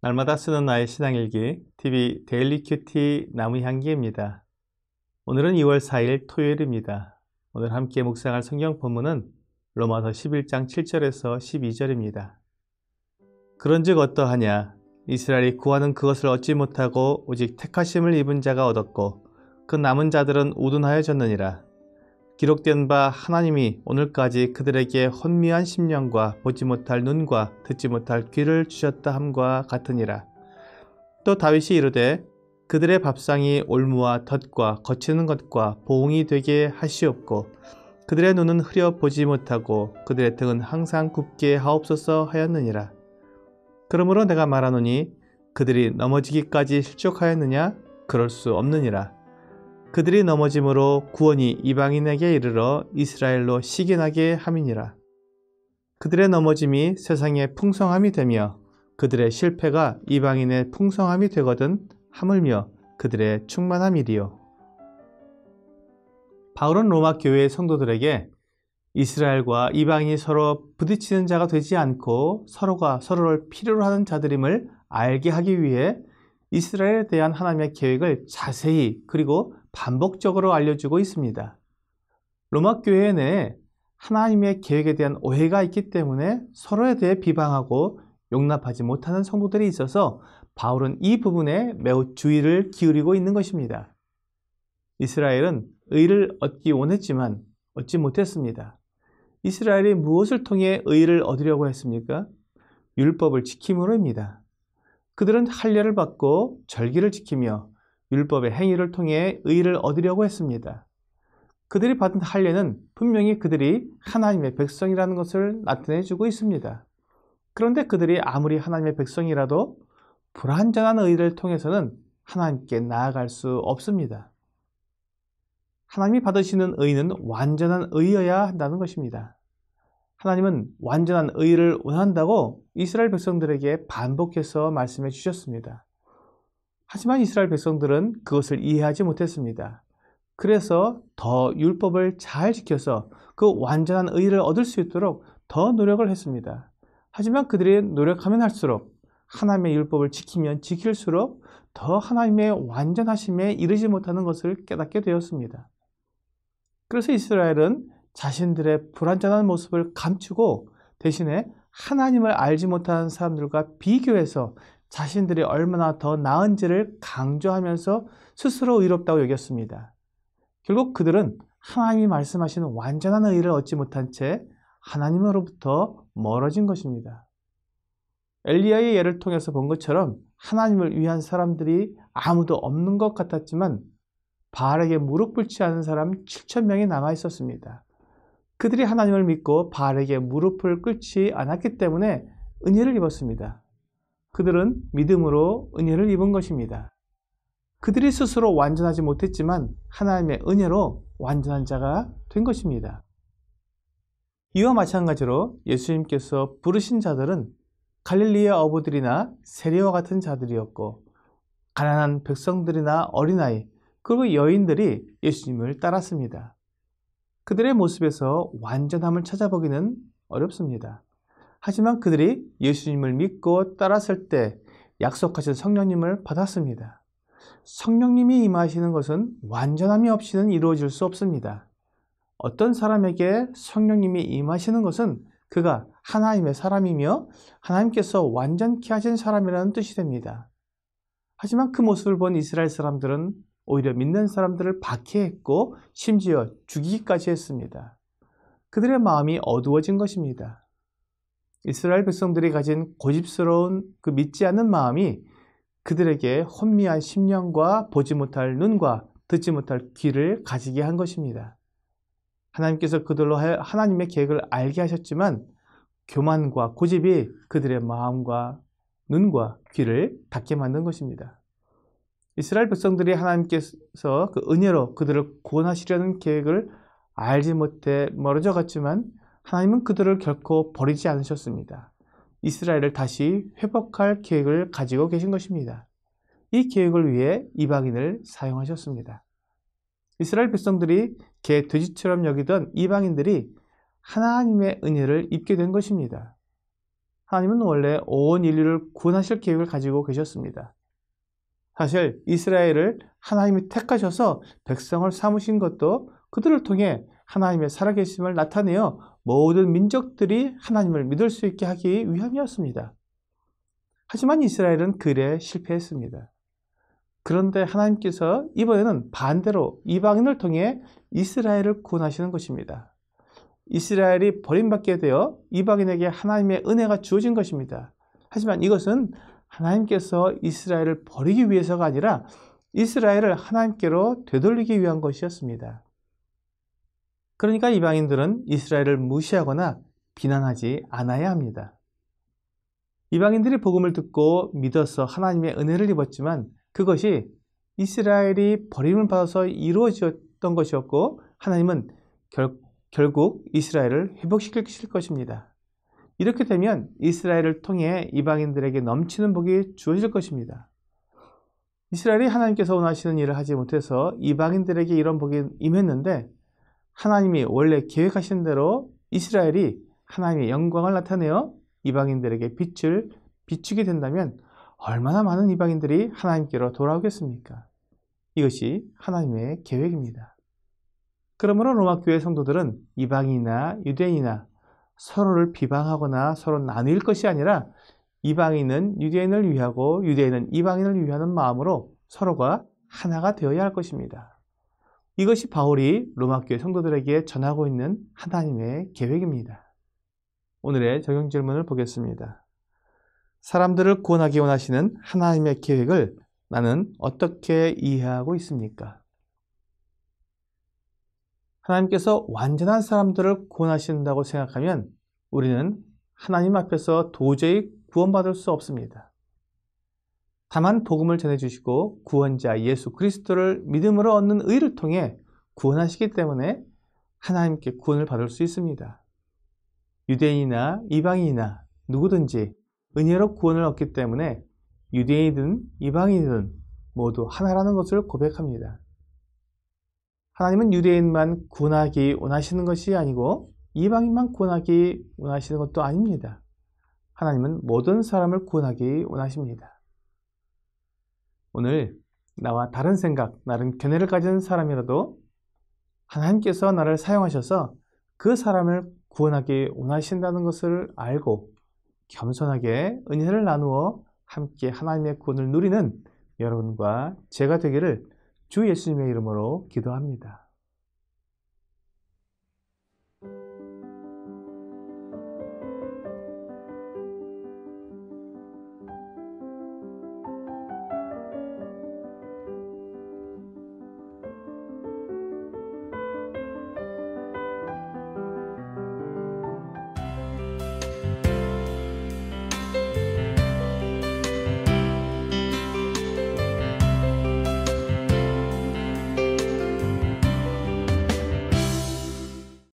날마다 쓰는 나의 신앙일기 TV 데일리 큐티 나무향기입니다. 오늘은 2월 4일 토요일입니다. 오늘 함께 묵상할 성경 본문은 로마서 11장 7절에서 12절입니다. 그런즉 어떠하냐? 이스라엘이 구하는 그것을 얻지 못하고 오직 택하심을 입은 자가 얻었고 그 남은 자들은 우둔하여졌느니라. 기록된 바 하나님이 오늘까지 그들에게 혼미한 심령과 보지 못할 눈과 듣지 못할 귀를 주셨다 함과 같으니라. 또 다윗이 이르되 그들의 밥상이 올무와 덫과 거치는 것과 보응이 되게 하시옵고 그들의 눈은 흐려 보지 못하고 그들의 등은 항상 굽게 하옵소서 하였느니라. 그러므로 내가 말하노니 그들이 넘어지기까지 실족하였느냐? 그럴 수 없느니라. 그들이 넘어짐으로 구원이 이방인에게 이르러 이스라엘로 시기나게 함이니라. 그들의 넘어짐이 세상의 풍성함이 되며 그들의 실패가 이방인의 풍성함이 되거든 하물며 그들의 충만함이리요. 바울은 로마 교회의 성도들에게 이스라엘과 이방인이 서로 부딪히는 자가 되지 않고 서로가 서로를 필요로 하는 자들임을 알게 하기 위해 이스라엘에 대한 하나님의 계획을 자세히 그리고 반복적으로 알려주고 있습니다. 로마 교회 내에 하나님의 계획에 대한 오해가 있기 때문에 서로에 대해 비방하고 용납하지 못하는 성도들이 있어서 바울은 이 부분에 매우 주의를 기울이고 있는 것입니다. 이스라엘은 의를 얻기 원했지만 얻지 못했습니다. 이스라엘이 무엇을 통해 의를 얻으려고 했습니까? 율법을 지킴으로입니다. 그들은 할례를 받고 절기를 지키며 율법의 행위를 통해 의를 얻으려고 했습니다. 그들이 받은 할례는 분명히 그들이 하나님의 백성이라는 것을 나타내주고 있습니다. 그런데 그들이 아무리 하나님의 백성이라도 불완전한 의를 통해서는 하나님께 나아갈 수 없습니다. 하나님이 받으시는 의는 완전한 의여야 한다는 것입니다. 하나님은 완전한 의를 원한다고 이스라엘 백성들에게 반복해서 말씀해 주셨습니다. 하지만 이스라엘 백성들은 그것을 이해하지 못했습니다. 그래서 더 율법을 잘 지켜서 그 완전한 의를 얻을 수 있도록 더 노력을 했습니다. 하지만 그들이 노력하면 할수록 하나님의 율법을 지키면 지킬수록 더 하나님의 완전하심에 이르지 못하는 것을 깨닫게 되었습니다. 그래서 이스라엘은 자신들의 불완전한 모습을 감추고 대신에 하나님을 알지 못하는 사람들과 비교해서 자신들이 얼마나 더 나은지를 강조하면서 스스로 의롭다고 여겼습니다. 결국 그들은 하나님이 말씀하시는 완전한 의를 얻지 못한 채 하나님으로부터 멀어진 것입니다. 엘리야의 예를 통해서 본 것처럼 하나님을 위한 사람들이 아무도 없는 것 같았지만 바알에게 무릎 꿇지 않은 사람 7,000명이 남아 있었습니다. 그들이 하나님을 믿고 바알에게 무릎을 꿇지 않았기 때문에 은혜를 입었습니다. 그들은 믿음으로 은혜를 입은 것입니다. 그들이 스스로 완전하지 못했지만 하나님의 은혜로 완전한 자가 된 것입니다. 이와 마찬가지로 예수님께서 부르신 자들은 갈릴리의 어부들이나 세리와 같은 자들이었고 가난한 백성들이나 어린아이 그리고 여인들이 예수님을 따랐습니다. 그들의 모습에서 완전함을 찾아보기는 어렵습니다. 하지만 그들이 예수님을 믿고 따랐을 때 약속하신 성령님을 받았습니다. 성령님이 임하시는 것은 완전함이 없이는 이루어질 수 없습니다. 어떤 사람에게 성령님이 임하시는 것은 그가 하나님의 사람이며 하나님께서 완전케 하신 사람이라는 뜻이 됩니다. 하지만 그 모습을 본 이스라엘 사람들은 오히려 믿는 사람들을 박해했고 심지어 죽이기까지 했습니다. 그들의 마음이 어두워진 것입니다. 이스라엘 백성들이 가진 고집스러운 그 믿지 않는 마음이 그들에게 혼미한 심령과 보지 못할 눈과 듣지 못할 귀를 가지게 한 것입니다. 하나님께서 그들로 하나님의 계획을 알게 하셨지만 교만과 고집이 그들의 마음과 눈과 귀를 닫게 만든 것입니다. 이스라엘 백성들이 하나님께서 그 은혜로 그들을 구원하시려는 계획을 알지 못해 멀어져 갔지만 하나님은 그들을 결코 버리지 않으셨습니다. 이스라엘을 다시 회복할 계획을 가지고 계신 것입니다. 이 계획을 위해 이방인을 사용하셨습니다. 이스라엘 백성들이 개 돼지처럼 여기던 이방인들이 하나님의 은혜를 입게 된 것입니다. 하나님은 원래 온 인류를 구원하실 계획을 가지고 계셨습니다. 사실 이스라엘을 하나님이 택하셔서 백성을 삼으신 것도 그들을 통해 하나님의 살아계심을 나타내어 모든 민족들이 하나님을 믿을 수 있게 하기 위함이었습니다. 하지만 이스라엘은 그 일에 실패했습니다. 그런데 하나님께서 이번에는 반대로 이방인을 통해 이스라엘을 구원하시는 것입니다. 이스라엘이 버림받게 되어 이방인에게 하나님의 은혜가 주어진 것입니다. 하지만 이것은 하나님께서 이스라엘을 버리기 위해서가 아니라 이스라엘을 하나님께로 되돌리기 위한 것이었습니다. 그러니까 이방인들은 이스라엘을 무시하거나 비난하지 않아야 합니다. 이방인들이 복음을 듣고 믿어서 하나님의 은혜를 입었지만 그것이 이스라엘이 버림을 받아서 이루어졌던 것이었고 하나님은 결국 이스라엘을 회복시킬 것입니다. 이렇게 되면 이스라엘을 통해 이방인들에게 넘치는 복이 주어질 것입니다. 이스라엘이 하나님께서 원하시는 일을 하지 못해서 이방인들에게 이런 복이 임했는데 하나님이 원래 계획하신 대로 이스라엘이 하나님의 영광을 나타내어 이방인들에게 빛을 비추게 된다면 얼마나 많은 이방인들이 하나님께로 돌아오겠습니까? 이것이 하나님의 계획입니다. 그러므로 로마교회 성도들은 이방인이나 유대인이나 서로를 비방하거나 서로 나눌 것이 아니라 이방인은 유대인을 위하고 유대인은 이방인을 위하는 마음으로 서로가 하나가 되어야 할 것입니다. 이것이 바울이 로마교회 성도들에게 전하고 있는 하나님의 계획입니다. 오늘의 적용 질문을 보겠습니다. 사람들을 구원하기 원하시는 하나님의 계획을 나는 어떻게 이해하고 있습니까? 하나님께서 완전한 사람들을 구원하신다고 생각하면 우리는 하나님 앞에서 도저히 구원받을 수 없습니다. 다만 복음을 전해주시고 구원자 예수 그리스도를 믿음으로 얻는 의를 통해 구원하시기 때문에 하나님께 구원을 받을 수 있습니다. 유대인이나 이방인이나 누구든지 은혜로 구원을 얻기 때문에 유대인이든 이방인이든 모두 하나라는 것을 고백합니다. 하나님은 유대인만 구원하기 원하시는 것이 아니고 이방인만 구원하기 원하시는 것도 아닙니다. 하나님은 모든 사람을 구원하기 원하십니다. 오늘 나와 다른 생각, 다른 견해를 가진 사람이라도 하나님께서 나를 사용하셔서 그 사람을 구원하기 원하신다는 것을 알고 겸손하게 은혜를 나누어 함께 하나님의 구원을 누리는 여러분과 제가 되기를 주 예수님의 이름으로 기도합니다.